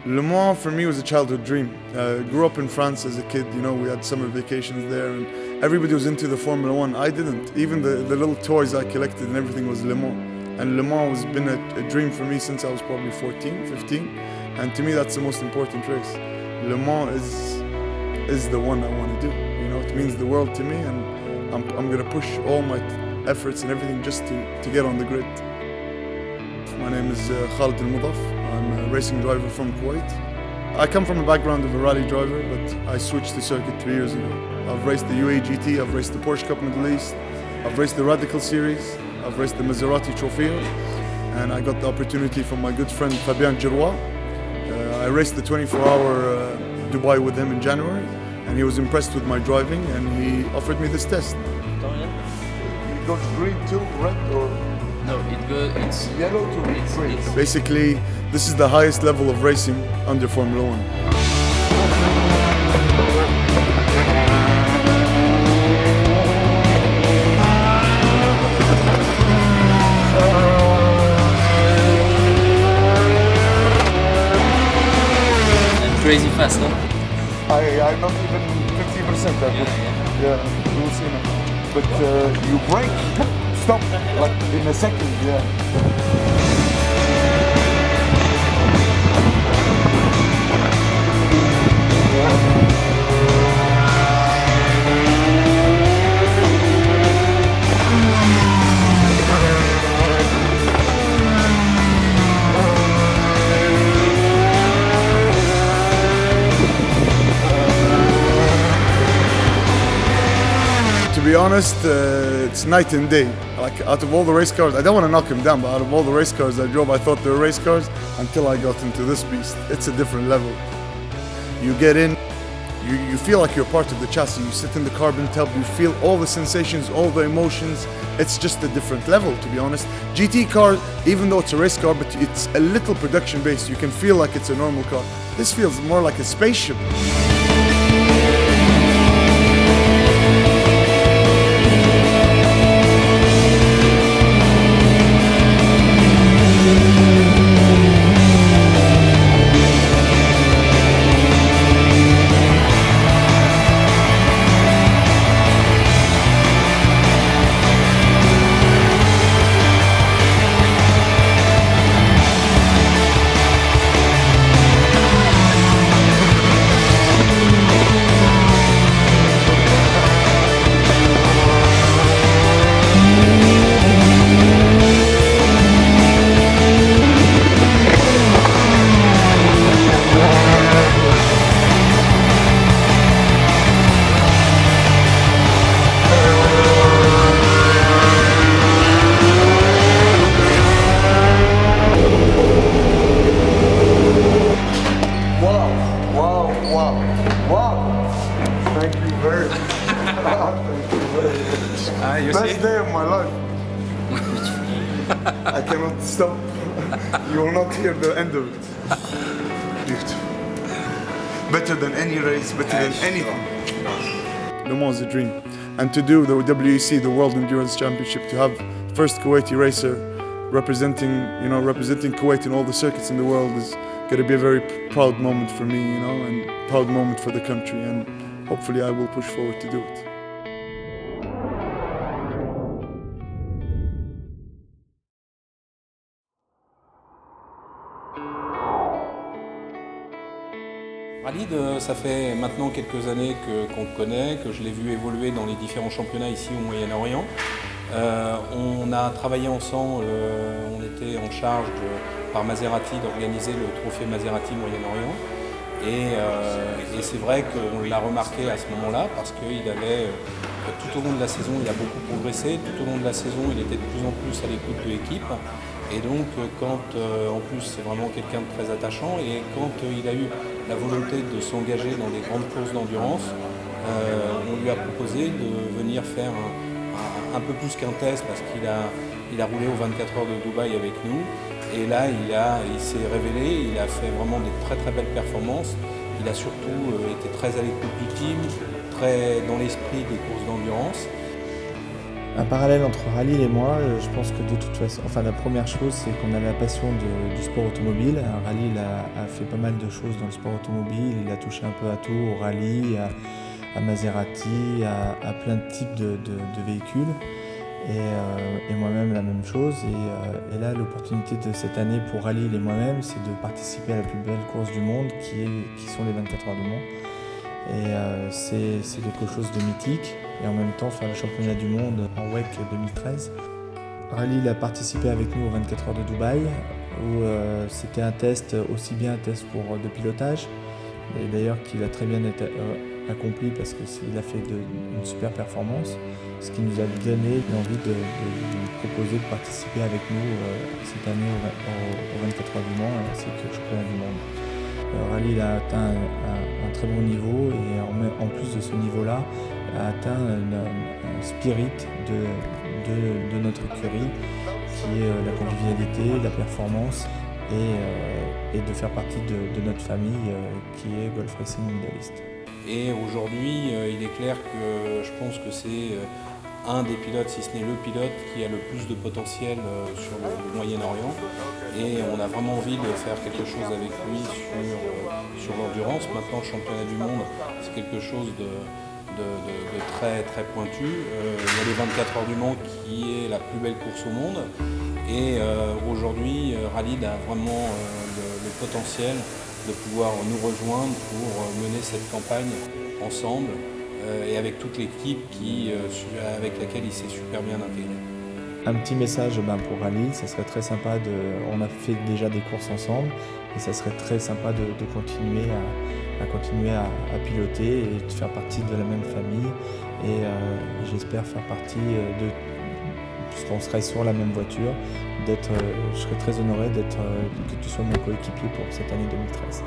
Le Mans for me was a childhood dream. Grew up in France as a kid, you know, we had summer vacations there and everybody was into the Formula One. I didn't. Even the little toys I collected and everything was Le Mans. And Le Mans has been a dream for me since I was probably 14, 15. And to me that's the most important race. Le Mans is the one I want to do. You know, it means the world to me and I'm going to push all my efforts and everything just to get on the grid. My name is Khalid Al-Mudaf. I'm a racing driver from Kuwait. I come from a background of a rally driver, but I switched to circuit 3 years ago. I've raced the UAE GT, I've raced the Porsche Cup Middle East, I've raced the Radical Series, I've raced the Maserati Trofeo, and I got the opportunity from my good friend Fabien Giroir. I raced the 24-hour Dubai with him in January, and he was impressed with my driving, and he offered me this test. It goes green to red, or? No, it's yellow to green. it's Basically, this is the highest level of racing under Formula One. and crazy fast, huh? I'm not even 50%. Yeah, we'll see now. But you brake, stop, like in a second, yeah. To be honest, it's night and day. Like out of all the race cars, I don't want to knock him down, but out of all the race cars I drove, I thought they were race cars until I got into this beast. It's a different level. You get in, you feel like you're part of the chassis. You sit in the carbon tub, you feel all the sensations, all the emotions. It's just a different level, to be honest. GT car, even though it's a race car, but it's a little production based. You can feel like it's a normal car. This feels more like a spaceship. Thank you very much. Thank you very much. You Best see? day of my life. I cannot stop. You will not hear the end of it. Beautiful. Better than any race, better than anything. Le Mans is a dream. And to do the WEC, the World Endurance Championship, to have first Kuwaiti racer representing Kuwait in all the circuits in the world is going to be a very proud moment for me, you know, and proud moment for the country, and hopefully I will push forward to do it. Khalid, ça fait maintenant quelques années qu'on le connaît, que je l'ai vu évoluer dans les différents championnats ici au Moyen-Orient. On a travaillé ensemble, on était en charge par Maserati d'organiser le trophée Maserati Moyen-Orient. Et c'est vrai qu'on l'a remarqué à ce moment-là parce qu'il avait, tout au long de la saison, il a beaucoup progressé. Tout au long de la saison, il était de plus en plus à l'écoute de l'équipe. Et donc, quand, en plus, c'est vraiment quelqu'un de très attachant, et quand il a eu la volonté de s'engager dans des grandes courses d'endurance, on lui a proposé de venir faire un peu plus qu'un test parce qu'il a roulé aux 24 heures de Dubaï avec nous. Et là, il s'est révélé, il a fait vraiment des très très belles performances. Il a surtout été très à l'écoute du team, très dans l'esprit des courses d'endurance. Un parallèle entre Rallye et moi, je pense que de toute façon, la première chose, c'est qu'on a la passion du sport automobile. Rallye a fait pas mal de choses dans le sport automobile, il a touché un peu à tout, au rallye, à Maserati, à plein de types de véhicules. Et moi-même la même chose. Et là, l'opportunité de cette année pour Rallye et moi-même, c'est de participer à la plus belle course du monde, qui sont les 24 heures du Mans. Et c'est quelque chose de mythique. Et en même temps, faire le championnat du monde en WEC 2013. Rallye a participé avec nous aux 24 heures de Dubaï, où c'était un test, aussi bien un test de pilotage, et d'ailleurs qu'il a très bien été accompli parce qu'il a fait une super performance, ce qui nous a donné l'envie de lui proposer de participer avec nous cette année aux 24 heures du Mans ainsi que le championnat du monde. Rallye a atteint un très bon niveau et en plus de ce niveau-là, a atteint un spirit de notre écurie qui est la convivialité, la performance et de faire partie de notre famille qui est Golf Racing Middle-East. Et aujourd'hui, il est clair que je pense que c'est un des pilotes, si ce n'est le pilote, qui a le plus de potentiel sur le Moyen-Orient. Et on a vraiment envie de faire quelque chose avec lui sur l'endurance. Maintenant, le championnat du monde, c'est quelque chose de très très pointu. Il y a les 24 heures du Mans qui est la plus belle course au monde. Et aujourd'hui, Rallye a vraiment le potentiel de pouvoir nous rejoindre pour mener cette campagne ensemble et avec toute l'équipe avec laquelle il s'est super bien intégré. Un petit message pour Rallye, ça serait très sympa on a fait déjà des courses ensemble et ça serait très sympa de continuer à piloter et de faire partie de la même famille et j'espère faire partie puisqu'on serait sur la même voiture, je serais très honoré que tu sois mon coéquipier pour cette année 2013.